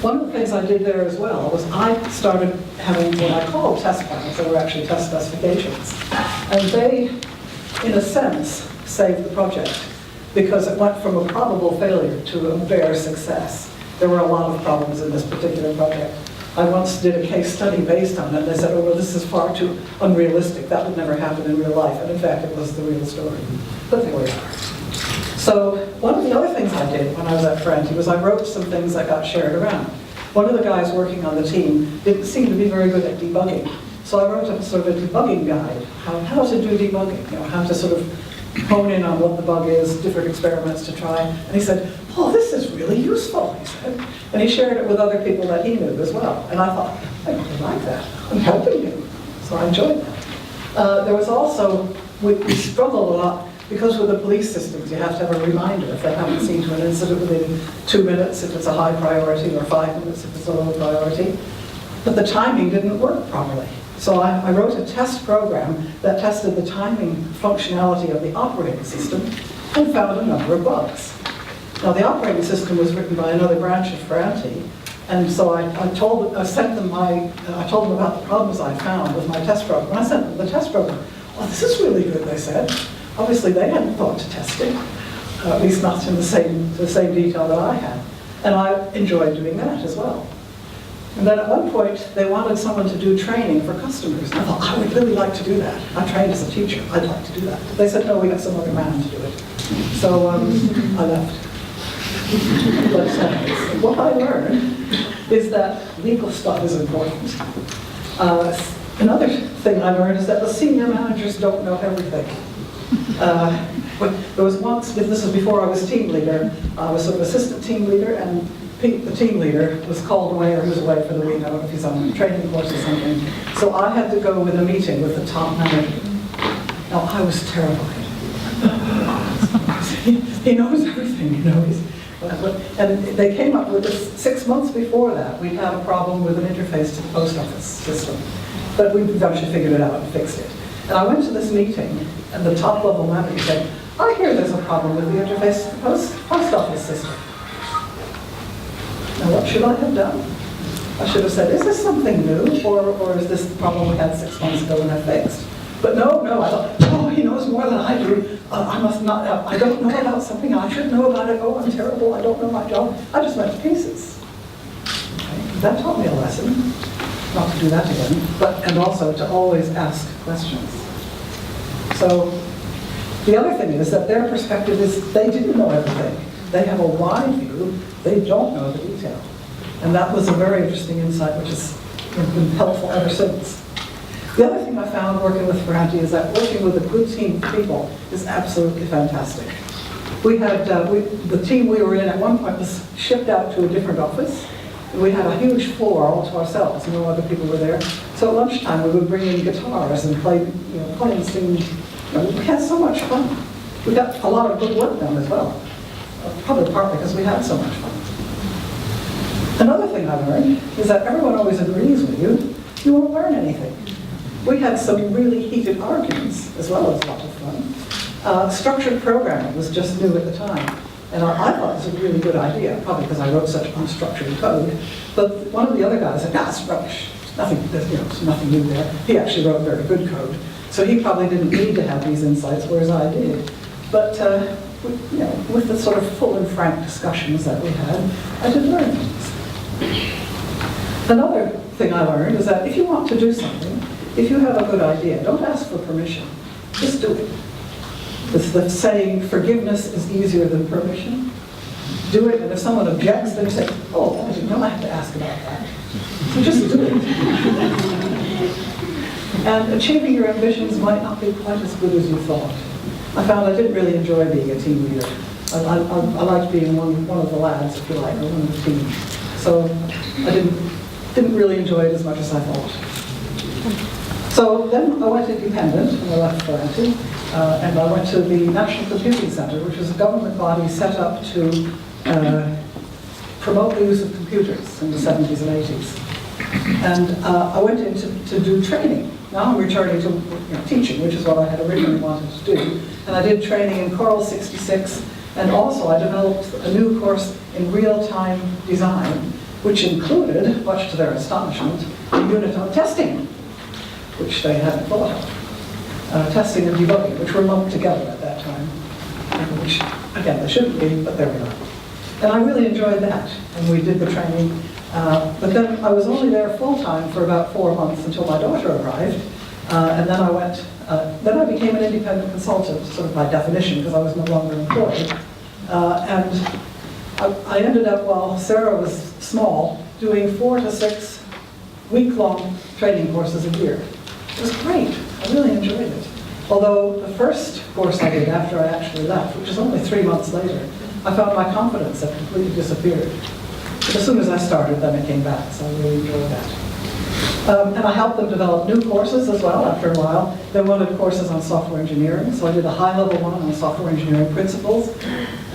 One of the things I did there as well was I started having what I call test plans. They were actually test specifications. And they, in a sense, saved the project because it went from a probable failure to a bare success. There were a lot of problems in this particular project. I once did a case study based on it, and they said, oh, well, this is far too unrealistic. That would never happen in real life. And in fact, it was the real story. But there we are. So one of the other things I did when I was at Ferranti was I wrote some things that got shared around. One of the guys working on the team didn't seem to be very good at debugging. So I wrote a sort of a debugging guide, how to do debugging, how to sort of hone in on what the bug is, different experiments to try. And he said, oh, this is really useful, he said. And he shared it with other people that he knew as well. And I thought, I really like that. I'm helping him. So I enjoyed that. There was also, we struggled a lot because with the police systems, you have to have a reminder if they haven't seen to an incident within 2 minutes if it's a high priority, or 5 minutes if it's a low priority. But the timing didn't work properly. So I wrote a test program that tested the timing functionality of the operating system and found a number of bugs. Now the operating system was written by another branch of Ferranti, and so I told them about the problems I found with my test program. When I sent them the test program, oh, this is really good, they said. Obviously they hadn't thought to test it, at least not in the same detail that I had. And I enjoyed doing that as well. And then at one point, they wanted someone to do training for customers. And I thought, I would really like to do that. I trained as a teacher. I'd like to do that. They said, no, we got some other man to do it. So I left. But what I learned is that legal stuff is important. Another thing I learned is that the senior managers don't know everything. There was once, this was before I was team leader, I was sort of assistant team leader, and Pete, the team leader, was called away, or he was away for the week. I don't know if he's on a training course or something. So I had to go with a meeting with the top manager. Now, I was terrified. He knows everything, and they came up with this 6 months before that. We'd had a problem with an interface to the post office system. But we eventually figured it out and fixed it. And I went to this meeting, and the top level manager said, I hear there's a problem with the interface to the post office system. Now, what should I have done? I should have said, is this something new, or is this the problem we had 6 months ago and I fixed? But no, I thought, oh, he knows more than I do. I must not, I don't know about something, I should know about it. Oh, I'm terrible, I don't know my job. I just went to pieces. Okay. That taught me a lesson, not to do that again, and also to always ask questions. So, the other thing is that their perspective is they didn't know everything. They have a wide view, they don't know the detail. And that was a very interesting insight, which has been helpful ever since. The other thing I found working with Ferranti is that working with a good team of people is absolutely fantastic. We had, the team we were in at one point was shipped out to a different office. We had a huge floor all to ourselves, no other people were there. So at lunchtime we would bring in guitars and play and sing. We had so much fun. We got a lot of good work done as well. Probably partly because we had so much fun. Another thing I learned is that everyone always agrees with you. You won't learn anything. We had some really heated arguments as well as a lot of fun. Structured programming was just new at the time. And I thought this was a really good idea, probably because I wrote such unstructured code. But one of the other guys said, it's rubbish. There's nothing new there. He actually wrote very good code. So he probably didn't need to have these insights, whereas I did. But with the sort of full and frank discussions that we had, I did learn things. Another thing I learned is that if you want to do something, if you have a good idea, don't ask for permission. Just do it. It's the saying, forgiveness is easier than permission. Do it, and if someone objects, then you say, oh, I didn't know I had to ask about that. So just do it. And achieving your ambitions might not be quite as good as you thought. I found I didn't really enjoy being a team leader. I liked being one of the lads, if you like, or one of the team. So I didn't really enjoy it as much as I thought. So then I went independent, and I left Ferranti, and I went to the National Computing Center, which is a government body set up to promote the use of computers in the 70s and 80s. And I went in to do training. Now I'm returning to teaching, which is what I had originally wanted to do. And I did training in Coral 66, and also I developed a new course in real-time design, which included, much to their astonishment, a unit on testing, which they hadn't thought of. Testing and debugging, which were lumped together at that time, which, again, they shouldn't be, but there we are. And I really enjoyed that, and we did the training. But then I was only there full-time for about 4 months until my daughter arrived, and then then I became an independent consultant, sort of by definition, because I was no longer employed. And I ended up, while Sarah was small, doing 4 to 6 week-long training courses a year. It was great. I really enjoyed it. Although the first course I did after I actually left, which was only 3 months later, I found my confidence had completely disappeared. But as soon as I started, then it came back, so I really enjoyed that. And I helped them develop new courses as well after a while. They wanted courses on software engineering, so I did a high-level one on software engineering principles,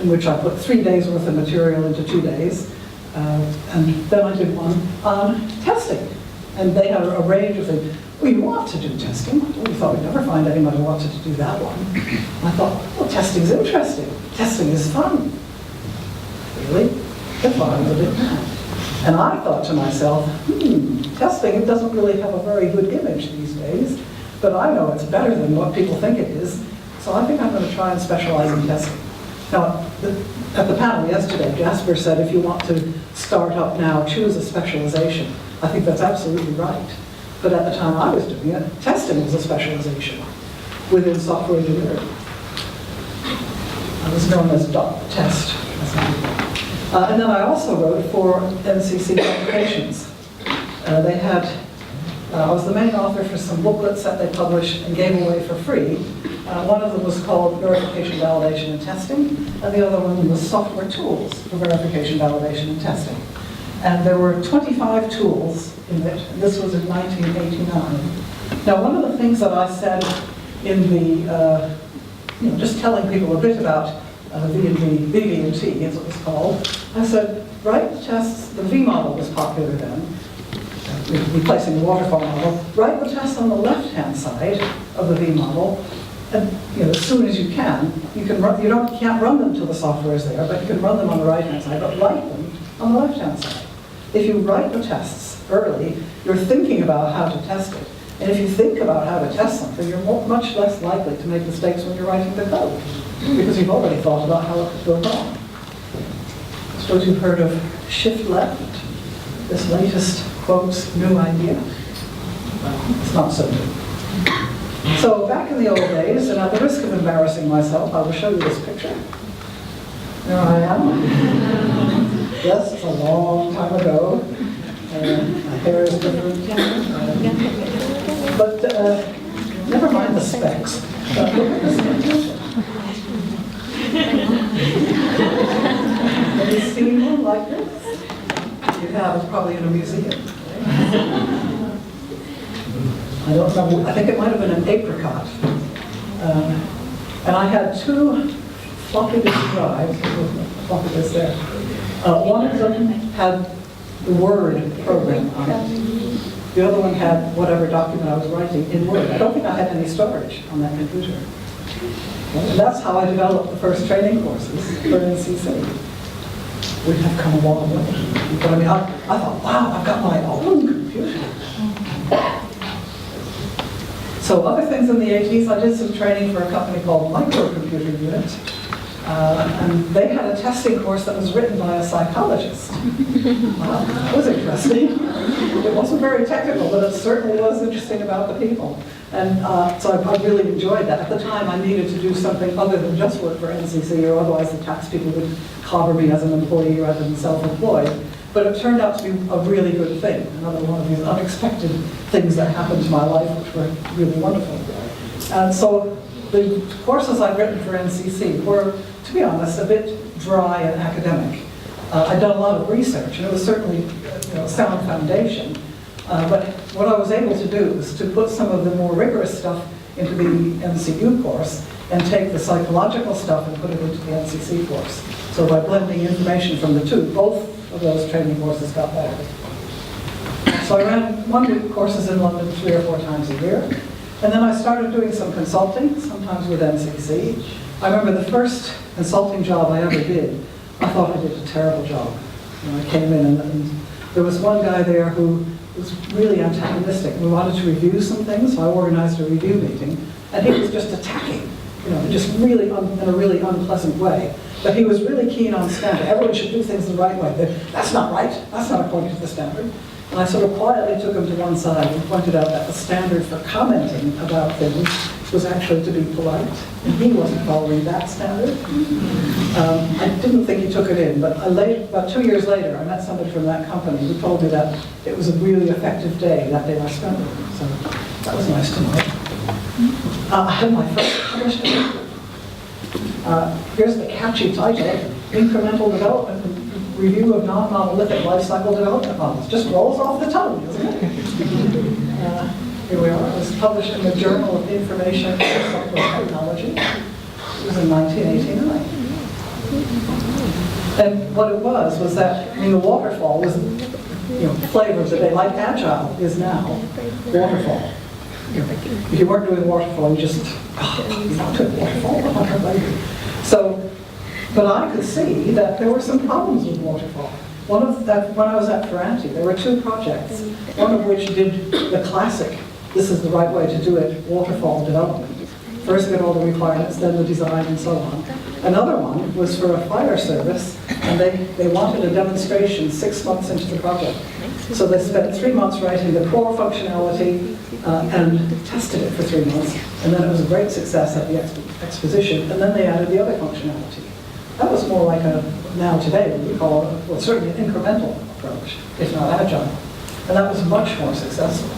in which I put 3 days worth of material into 2 days. And then I did one on testing. And they had a range of things. We want to do testing. We thought we'd never find anyone who wanted to do that one. I thought, well, testing's interesting. Testing is fun. Really? That's why I was a bit mad. And I thought to myself, testing, it doesn't really have a very good image these days, but I know it's better than what people think it is, so I think I'm going to try and specialize in testing. Now, at the panel yesterday, Jasper said if you want to start up now, choose a specialization. I think that's absolutely right. But at the time I was doing it, testing was a specialization within software engineering. I was known as .test. And then I also wrote for NCC publications. I was the main author for some booklets that they published and gave away for free. One of them was called Verification, Validation, and Testing, and the other one was Software Tools for Verification, Validation, and Testing. And there were 25 tools in it, and this was in 1989. Now, one of the things that I said in the, just telling people a bit about VB&T, as it was called, I said, write the tests, the V model was popular then, replacing the waterfall model, write the tests on the left-hand side of the V model, and as soon as you can, you can't run them till the software is there, but you can run them on the right-hand side, but write them on the left-hand side. If you write the tests early, you're thinking about how to test it. And if you think about how to test something, you're much less likely to make mistakes when you're writing the code, because you've already thought about how it could go wrong. I suppose you've heard of shift left, this latest, quotes, new idea. Well, it's not so new. So back in the old days, and at the risk of embarrassing myself, I will show you this picture. There I am. Yes, it's a long time ago. My hair is different. But never mind the specs. Look at this picture. Have you seen one like this? You have, it's probably in a museum. I don't remember, I think it might have been an apricot. And I had 2 floppy disk drives, floppy disk there. One of them had the Word program on it. The other one had whatever document I was writing in Word. I don't think I had any storage on that computer. And that's how I developed the first training courses for NCC. We have come a long way. But I mean, I thought, wow, I've got my own computer. So other things in the 80s, I did some training for a company called Microcomputer Unit. And they had a testing course that was written by a psychologist. Wow, that was interesting. It wasn't very technical, but it certainly was interesting about the people. And so I really enjoyed that. At the time, I needed to do something other than just work for NCC, or otherwise the tax people would clobber me as an employee rather than self-employed. But it turned out to be a really good thing. Another one of these unexpected things that happened to my life, which were really wonderful. And so the courses I've written for NCC were, to be honest, a bit dry and academic. I'd done a lot of research, and it was certainly a sound foundation. But what I was able to do was to put some of the more rigorous stuff into the NCU course and take the psychological stuff and put it into the NCC course. So by blending information from the two, both of those training courses got better. So I ran 1-week courses in London 3 or 4 times a year. And then I started doing some consulting, sometimes with NCC. I remember the first consulting job I ever did, I thought I did a terrible job. I came in and There was one guy there who was really antagonistic. We wanted to review some things, so I organized a review meeting, and he was just attacking, just really in a really unpleasant way. But he was really keen on standard. Everyone should do things the right way. That's not right. That's not according to the standard. And I sort of quietly took him to one side and pointed out that the standard for commenting about things was actually to be polite, and he wasn't following that standard. I didn't think he took it in, but about 2 years later, I met somebody from that company who told me that it was a really effective day, that day I spent with him. So that was nice to know. I had my first published paper. Here's the catchy title, Incremental Development Review of Non-Monolithic Lifecycle Development Models. Just rolls off the tongue, doesn't it? Here we are. It was published in the Journal of Information and Software Technology. It was in 1989. And what it was that, the waterfall was, flavors that they like. Agile is now waterfall. If you weren't doing waterfall, you're not doing waterfall. So, but I could see that there were some problems with waterfall. When I was at Ferranti, there were 2 projects, one of which did the classic, this is the right way to do it, waterfall development. First get all the requirements, then the design, and so on. Another one was for a fire service, and they wanted a demonstration 6 months into the project. So they spent 3 months writing the core functionality and tested it for 3 months, and then it was a great success at the exposition, and then they added the other functionality. That was more like now today, what we call, certainly an incremental approach, if not agile. And that was much more successful.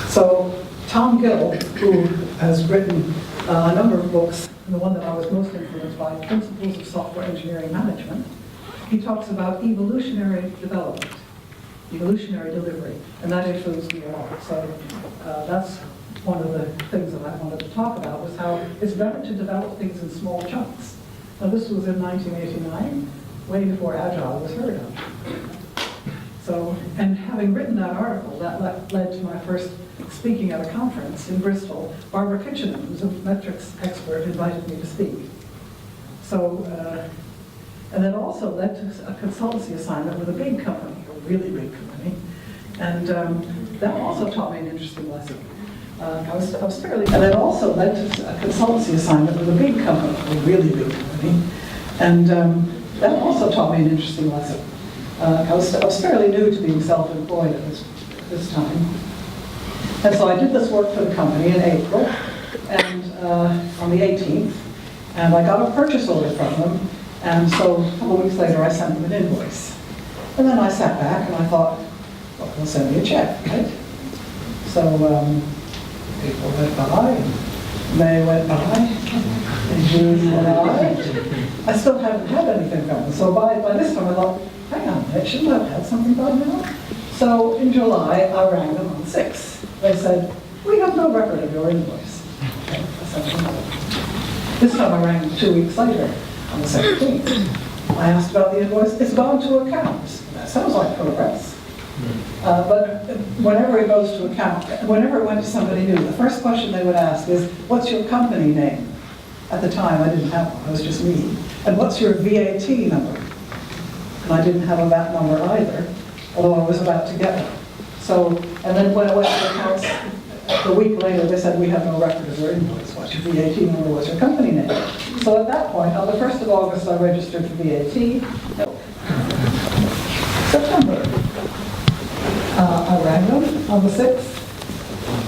So Tom Gill, who has written a number of books, and the one that I was most influenced by, Principles of Software Engineering Management, he talks about evolutionary development, evolutionary delivery, and that influenced me a lot. So that's one of the things that I wanted to talk about, was how it's better to develop things in small chunks. Now this was in 1989, way before Agile was heard of. So, and having written that article, that led to my first speaking at a conference in Bristol. Barbara Kitchener, who's a metrics expert, invited me to speak. So, and it also led to a consultancy assignment with a big company, a really big company. And that also taught me an interesting lesson. I was fairly, and it also led to a consultancy assignment with a big company, a really big company. And that also taught me an interesting lesson. I was fairly new to being self-employed at this time. And so I did this work for the company in April, and on the 18th, and I got a purchase order from them, and so a couple of weeks later I sent them an invoice. And then I sat back and I thought, well, they'll send me a check, right? So April went by, and May went by, and June went by. I still haven't had anything from them. So by this time I thought, hang on a minute, shouldn't I have had something by now? So in July, I rang them on the 6th. They said, we have no record of your invoice. Okay, I sent them another. This time I rang them 2 weeks later, on the 17th. I asked about the invoice. It's gone to accounts. That sounds like progress. But whenever it goes to account, whenever it went to somebody new, the first question they would ask is, what's your company name? At the time, I didn't have one. It was just me. And what's your VAT number? And I didn't have a VAT number either, although I was about to get one. So, and then when I went to accounts, a week later, they said, we have no record of your invoice. What's your VAT number? What's your company name? So at that point, on the 1st of August, I registered for VAT. September, I rang them on the 6th.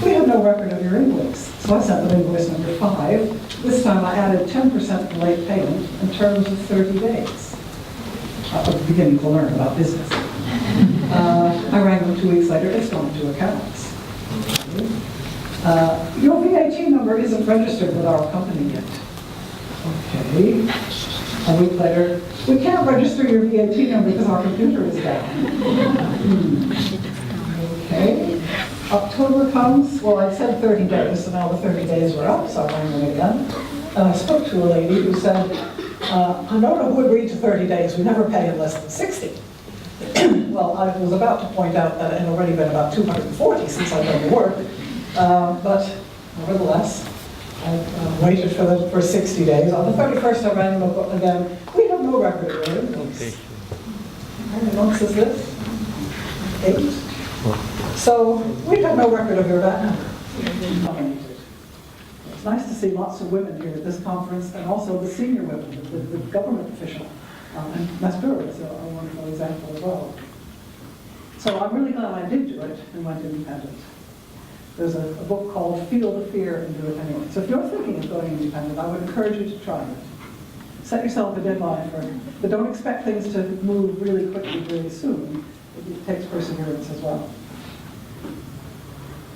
We have no record of your invoice. So I sent them invoice number 5. This time I added 10% late payment in terms of 30 days. I was beginning to learn about business. I rang them 2 weeks later. It's gone to accounts. Your VAT number isn't registered with our company yet. Okay. A week later, we can't register your VAT number because our computer is down. Okay. October comes. Well, I said 30 days, so now the 30 days were up, so I rang them again. And I spoke to a lady who said, I don't know who agreed to 30 days. We never pay in less than 60. Well, I was about to point out that it had already been about 240 since I've done the work. But nevertheless, I waited for 60 days. On the 31st, I rang them again. We have no record of your invoice. How many months is this? 8. So we've got no record of your that number. It's nice to see lots of women here at this conference, and also the senior women, the government official. And Masbura is a wonderful example as well. So I'm really glad I did do it and went independent. There's a book called Feel the Fear and Do It Anyway. So if you're thinking of going independent, I would encourage you to try it. Set yourself a deadline for it, but don't expect things to move really quickly, really soon. It takes perseverance as well.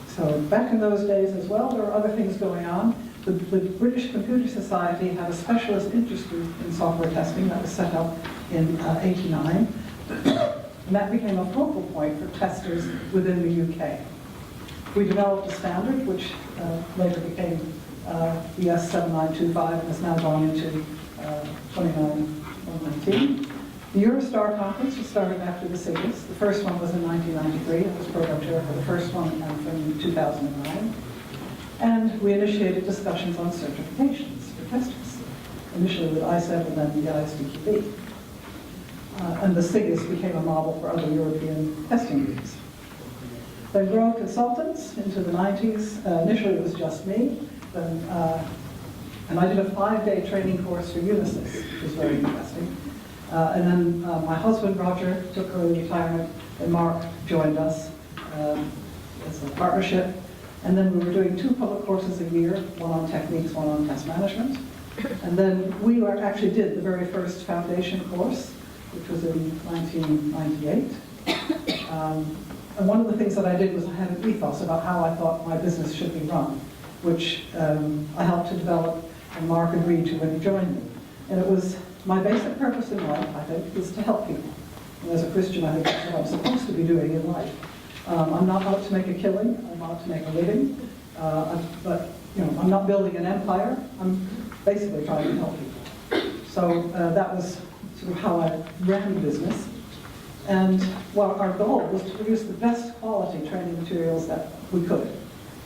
So back in those days as well, there were other things going on. The British Computer Society had a specialist interest group in software testing that was set up in '89. And that became a focal point for testers within the UK. We developed a standard, which later became the SA2015 and has now gone into 29119. The Eurostar conference was started after the SIGIS. The first one was in 1993. I was program chair for the first one from 2009. And we initiated discussions on certifications for testers, initially with ISEB and then the ISTQB. And the SIGIS became a model for other European testing groups. Then grown consultants into the 90s. Initially it was just me. Then, and I did a 5-day training course for Unisys, which was very interesting. And then my husband, Roger, took early retirement, and Mark joined us as a partnership. And then we were doing 2 public courses a year, one on techniques, one on test management. And then we actually did the very first foundation course, which was in 1998. And one of the things that I did was I had an ethos about how I thought my business should be run, which I helped to develop, and Mark agreed to when he joined me. And it was my basic purpose in life, I think, is to help people. And as a Christian, I think that's what I'm supposed to be doing in life. I'm not out to make a killing. I'm out to make a living. But I'm not building an empire. I'm basically trying to help people. So that was sort of how I ran the business. And our goal was to produce the best quality training materials that we could.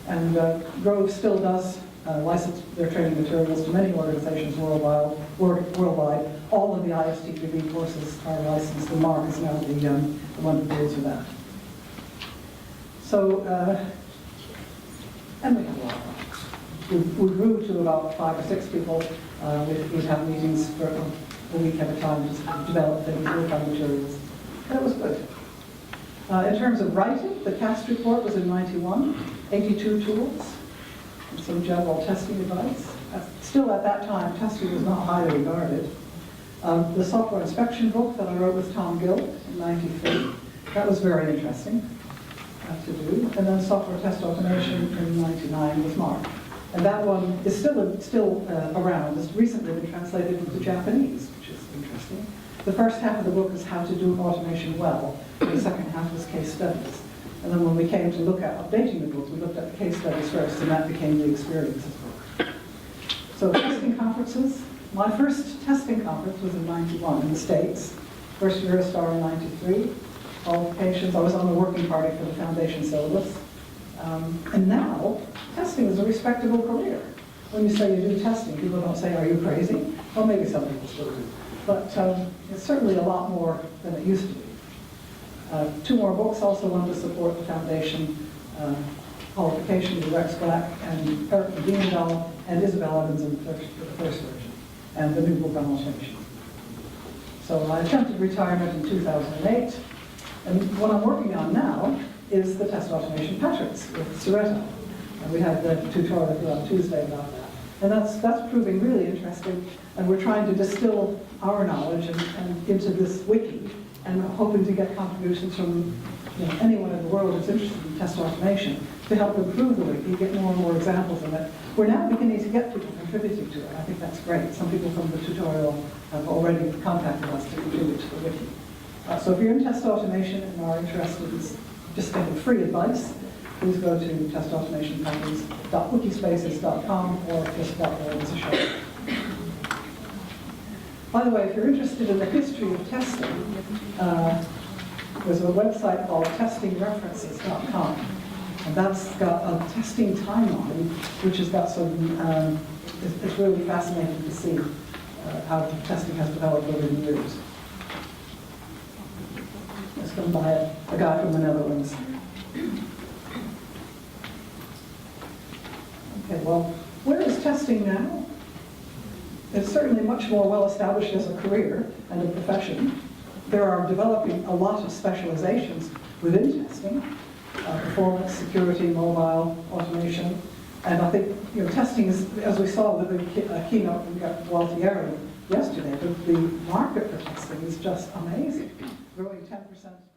And Grove still does license their training materials to many organizations worldwide. All of the ISTQB courses are licensed, and Mark is now the one who deals with that. So, and we had a lot of fun. We grew to about 5 or 6 people. We'd have meetings for a week at a time to develop things, work on materials. That was good. In terms of writing, the CAST report was in '91, 82 tools, and some general testing advice. Still at that time, testing was not highly regarded. The software inspection book that I wrote with Tom Gill in '93, that was very interesting to do. And then software test automation in '99 with Mark. And that one is still around. It's recently been translated into Japanese, which is interesting. The first half of the book is how to do automation well. The second half was case studies. And then when we came to look at updating the book, we looked at the case studies first, and that became the experiences book. So testing conferences. My first testing conference was in '91 in the States. First Eurostar in '93. Qualifications. I was on the working party for the foundation syllabus. And now, testing is a respectable career. When you say you do testing, people don't say, are you crazy? Well, maybe some people still do. But it's certainly a lot more than it used to be. 2 more books, also one to support the foundation qualification with Rex Black and Eric Diendahl and Isabel Evans in the first version, and the new book on automation. So I attempted retirement in 2008, and what I'm working on now is the test automation patterns with Soretto. And we had the tutorial on Tuesday about that. And that's proving really interesting, and we're trying to distill our knowledge and into this wiki, and hoping to get contributions from anyone in the world who's interested in test automation to help improve the wiki, get more and more examples of it. We're now beginning to get people contributing to it. I think that's great. Some people from the tutorial have already contacted us to contribute to the wiki. So if you're in test automation and are interested in just getting free advice, please go to testautomationcompanies.wikispaces.com or just .org as a show. By the way, if you're interested in the history of testing, there's a website called testingreferences.com, and that's got a testing timeline, which has got some, it's really fascinating to see how testing has developed over the years. Just from by a guy from the Netherlands. Okay, well, where is testing now? It's certainly much more well established as a career and a profession. There are developing a lot of specializations within testing, performance, security, mobile, automation. And I think testing is, as we saw with the keynote from Gualtieri yesterday, the market for testing is just amazing, growing 10%.